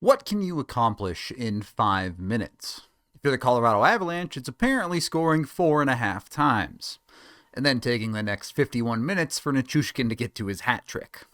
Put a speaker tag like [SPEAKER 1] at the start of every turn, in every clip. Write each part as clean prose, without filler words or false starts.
[SPEAKER 1] What can you accomplish in 5 minutes? If you're the Colorado Avalanche, it's apparently scoring 4.5 times, and then taking the next 51 minutes for Nichushkin to get to his hat trick.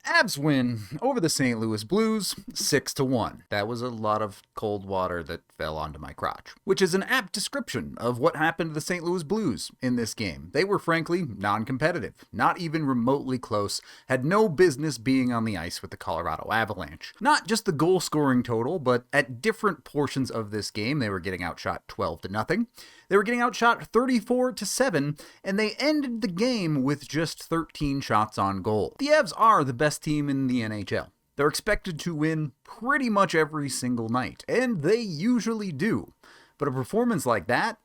[SPEAKER 1] Avs win over the St. Louis Blues 6-1. That was a lot of cold water that fell onto my crotch, which is an apt description of what happened to the St. Louis Blues in this game. They were frankly non-competitive, not even remotely close, had no business being on the ice with the Colorado Avalanche. Not just the goal scoring total, but at different portions of this game, they were getting outshot 12-0. They were getting outshot 34-7, and they ended the game with just 13 shots on goal. The Avs are the best team in the NHL. They're expected to win pretty much every single night, and they usually do. But a performance like that,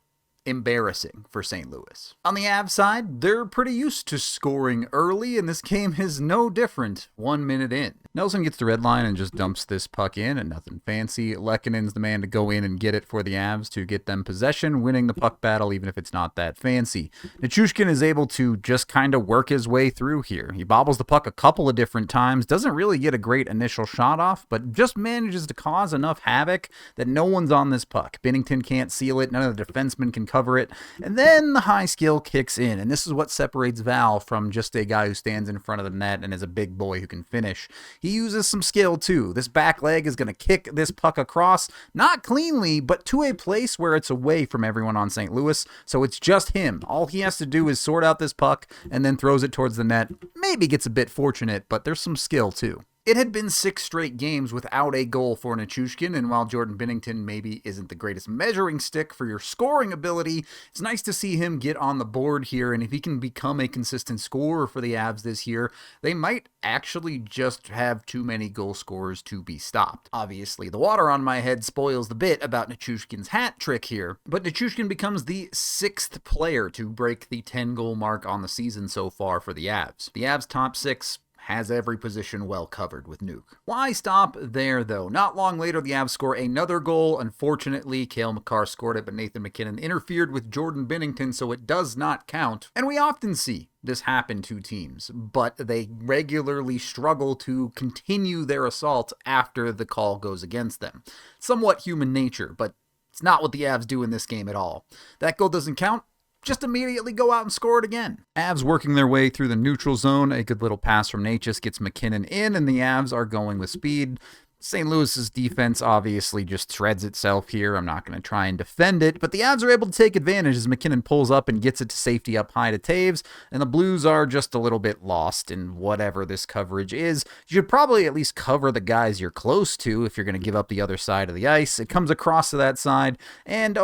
[SPEAKER 1] embarrassing for St. Louis. On the Avs side, they're pretty used to scoring early, and this game is no different 1 minute in. Nelson gets the red line and just dumps this puck in, and nothing fancy. MacKinnon's the man to go in and get it for the Avs to get them possession, winning the puck battle even if it's not that fancy. Nichushkin is able to just kind of work his way through here. He bobbles the puck a couple of different times, doesn't really get a great initial shot off, but just manages to cause enough havoc that no one's on this puck. Binnington can't seal it, none of the defensemen can cover it, and then the high skill kicks in, and this is what separates Val from just a guy who stands in front of the net and is a big boy who can finish. He uses some skill too. This back leg is going to kick this puck across, not cleanly, but to a place where it's away from everyone on St. Louis, so it's just him. All he has to do is sort out this puck and then throws it towards the net. Maybe gets a bit fortunate, but there's some skill too. It had been 6 straight games without a goal for Nichushkin, and while Jordan Binnington maybe isn't the greatest measuring stick for your scoring ability, it's nice to see him get on the board here, and if he can become a consistent scorer for the Avs this year, they might actually just have too many goal scorers to be stopped. Obviously, the water on my head spoils the bit about Nichushkin's hat trick here, but Nichushkin becomes the 6th player to break the 10-goal mark on the season so far for the Avs. The Avs' top 6 has every position well covered with Nuke. Why stop there, though? Not long later, the Avs score another goal. Unfortunately, Cale Makar scored it, but Nathan MacKinnon interfered with Jordan Binnington, so it does not count. And we often see this happen to teams, but they regularly struggle to continue their assault after the call goes against them. Somewhat human nature, but it's not what the Avs do in this game at all. That goal doesn't count. Just immediately go out and score it again. Avs working their way through the neutral zone. A good little pass from Nichushkin gets MacKinnon in, and the Avs are going with speed. St. Louis's defense obviously just shreds itself here. I'm not going to try and defend it, but the Avs are able to take advantage as MacKinnon pulls up and gets it to safety up high to Taves, and the Blues are just a little bit lost in whatever this coverage is. You should probably at least cover the guys you're close to if you're going to give up the other side of the ice. It comes across to that side, and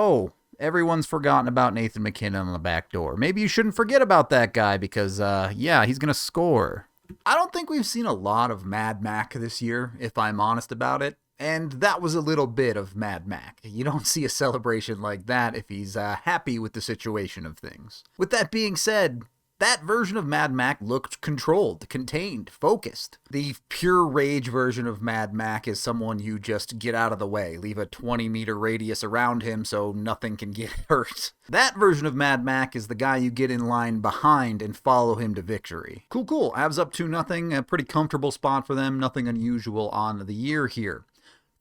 [SPEAKER 1] everyone's forgotten about Nathan MacKinnon on the back door. Maybe you shouldn't forget about that guy because, he's going to score. I don't think we've seen a lot of Mad Mac this year, if I'm honest about it. And that was a little bit of Mad Mac. You don't see a celebration like that if he's happy with the situation of things. With that being said, that version of Mad Mac looked controlled, contained, focused. The pure rage version of Mad Mac is someone you just get out of the way, leave a 20-meter radius around him so nothing can get hurt. That version of Mad Mac is the guy you get in line behind and follow him to victory. Cool. Avs up 2-0, a pretty comfortable spot for them, nothing unusual on the year here.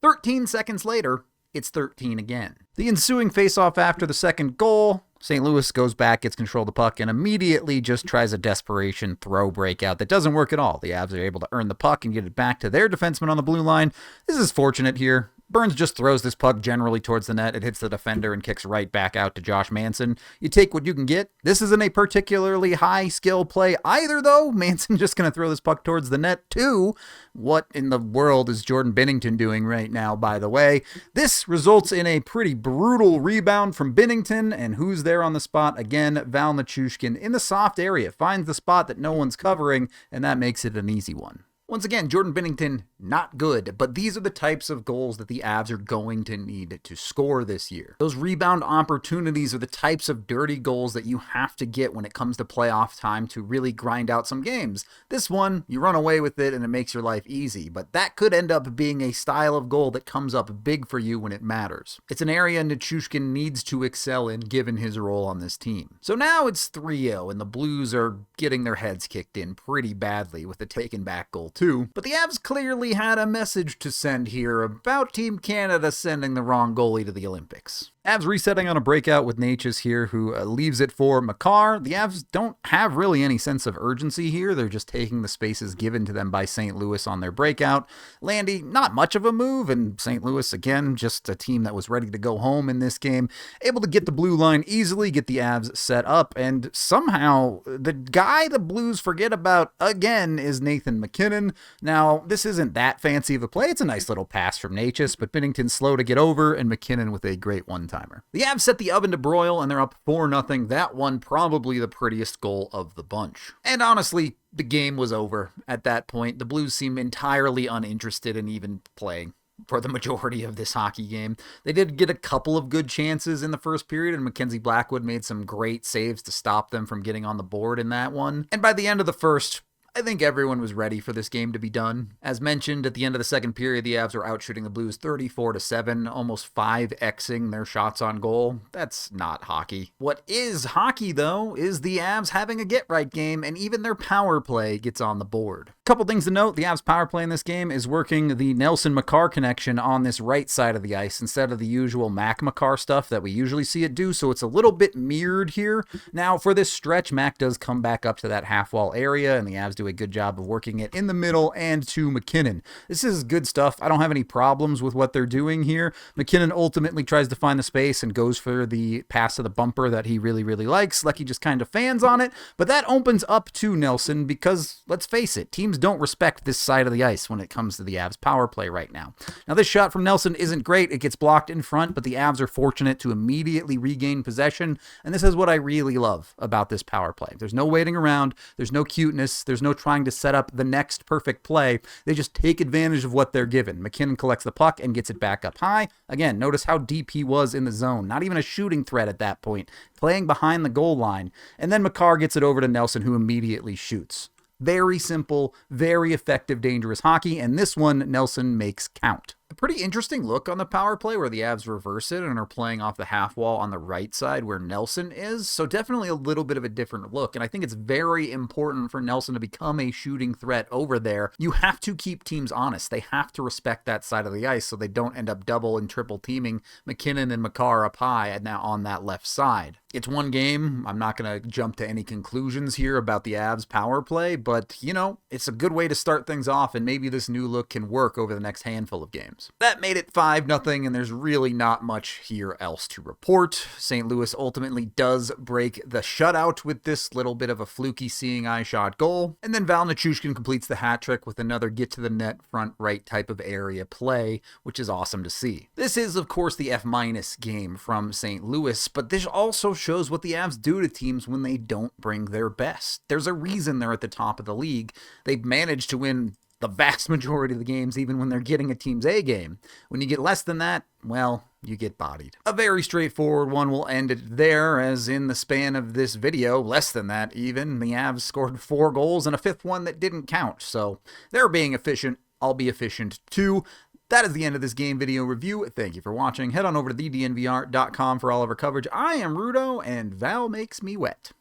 [SPEAKER 1] 13 seconds later, it's 13 again. The ensuing face-off after the second goal, St. Louis goes back, gets control of the puck, and immediately just tries a desperation throw breakout that doesn't work at all. The Avs are able to earn the puck and get it back to their defenseman on the blue line. This is fortunate here. Burns just throws this puck generally towards the net. It hits the defender and kicks right back out to Josh Manson. You take what you can get. This isn't a particularly high skill play either, though. Manson just going to throw this puck towards the net, too. What in the world is Jordan Binnington doing right now, by the way? This results in a pretty brutal rebound from Binnington, and who's there on the spot? Again, Val Nichushkin in the soft area. Finds the spot that no one's covering, and that makes it an easy one. Once again, Jordan Binnington, not good, but these are the types of goals that the Avs are going to need to score this year. Those rebound opportunities are the types of dirty goals that you have to get when it comes to playoff time to really grind out some games. This one, you run away with it and it makes your life easy, but that could end up being a style of goal that comes up big for you when it matters. It's an area Nichushkin needs to excel in given his role on this team. So now it's 3-0 and the Blues are getting their heads kicked in pretty badly with a taken back goal too, but the Avs clearly had a message to send here about Team Canada sending the wrong goalie to the Olympics. Avs resetting on a breakout with Nichushkin here, who leaves it for Makar. The Avs don't have really any sense of urgency here. They're just taking the spaces given to them by St. Louis on their breakout. Landy, not much of a move, and St. Louis, again, just a team that was ready to go home in this game. Able to get the blue line easily, get the Avs set up, and somehow the guy the Blues forget about again is Nathan MacKinnon. Now, this isn't that fancy of a play. It's a nice little pass from Nichushkin, but Binnington's slow to get over, and MacKinnon with a great one-timer. The Avs set the oven to broil, and they're up 4-0. That one probably the prettiest goal of the bunch. And honestly, the game was over at that point. The Blues seem entirely uninterested in even playing for the majority of this hockey game. They did get a couple of good chances in the first period, and Mackenzie Blackwood made some great saves to stop them from getting on the board in that one. And by the end of the first, I think everyone was ready for this game to be done. As mentioned, at the end of the second period, the Avs were outshooting the Blues 34-7, almost 5xing their shots on goal. That's not hockey. What is hockey, though, is the Avs having a get-right game, and even their power play gets on the board. Couple things to note, the Avs power play in this game is working the Nelson-Makar connection on this right side of the ice instead of the usual Mac-Makar stuff that we usually see it do, so it's a little bit mirrored here. Now, for this stretch, Mac does come back up to that half-wall area, and the Avs do a good job of working it in the middle and to MacKinnon. This is good stuff. I don't have any problems with what they're doing here. MacKinnon ultimately tries to find the space and goes for the pass to the bumper that he really, really likes. Lecky just kind of fans on it, but that opens up to Nelson because, let's face it, teams don't respect this side of the ice when it comes to the Avs power play right now. Now, this shot from Nelson isn't great. It gets blocked in front, but the Avs are fortunate to immediately regain possession, and this is what I really love about this power play. There's no waiting around. There's no cuteness. There's no trying to set up the next perfect play. They just take advantage of what they're given. MacKinnon collects the puck and gets it back up high. Again, notice how deep he was in the zone. Not even a shooting threat at that point. Playing behind the goal line. And then Makar gets it over to Nelson, who immediately shoots. Very simple, very effective, dangerous hockey, and this one Nelson makes count. A pretty interesting look on the power play where the Avs reverse it and are playing off the half wall on the right side where Nelson is. So definitely a little bit of a different look. And I think it's very important for Nelson to become a shooting threat over there. You have to keep teams honest. They have to respect that side of the ice so they don't end up double and triple teaming MacKinnon and Makar up high and now on that left side. It's one game. I'm not going to jump to any conclusions here about the Avs power play, but, you know, it's a good way to start things off, and maybe this new look can work over the next handful of games. That made it 5-0, and there's really not much here else to report. St. Louis ultimately does break the shutout with this little bit of a fluky seeing eye shot goal, and then Val Nichushkin completes the hat trick with another get to the net front right type of area play, which is awesome to see. This is, of course, the F- game from St. Louis, but this also shows what the Avs do to teams when they don't bring their best. There's a reason they're at the top of the league. They've managed to win the vast majority of the games even when they're getting a team's A game. When you get less than that, well, you get bodied. A very straightforward one. Will end it there, as in the span of this video, less than that even, the Avs scored 4 goals and a 5th one that didn't count. So they're being efficient. I'll be efficient too. That is the end of this game video review. Thank you for watching. Head on over to thednvr.com for all of our coverage. I am Rudo, and Val makes me wet.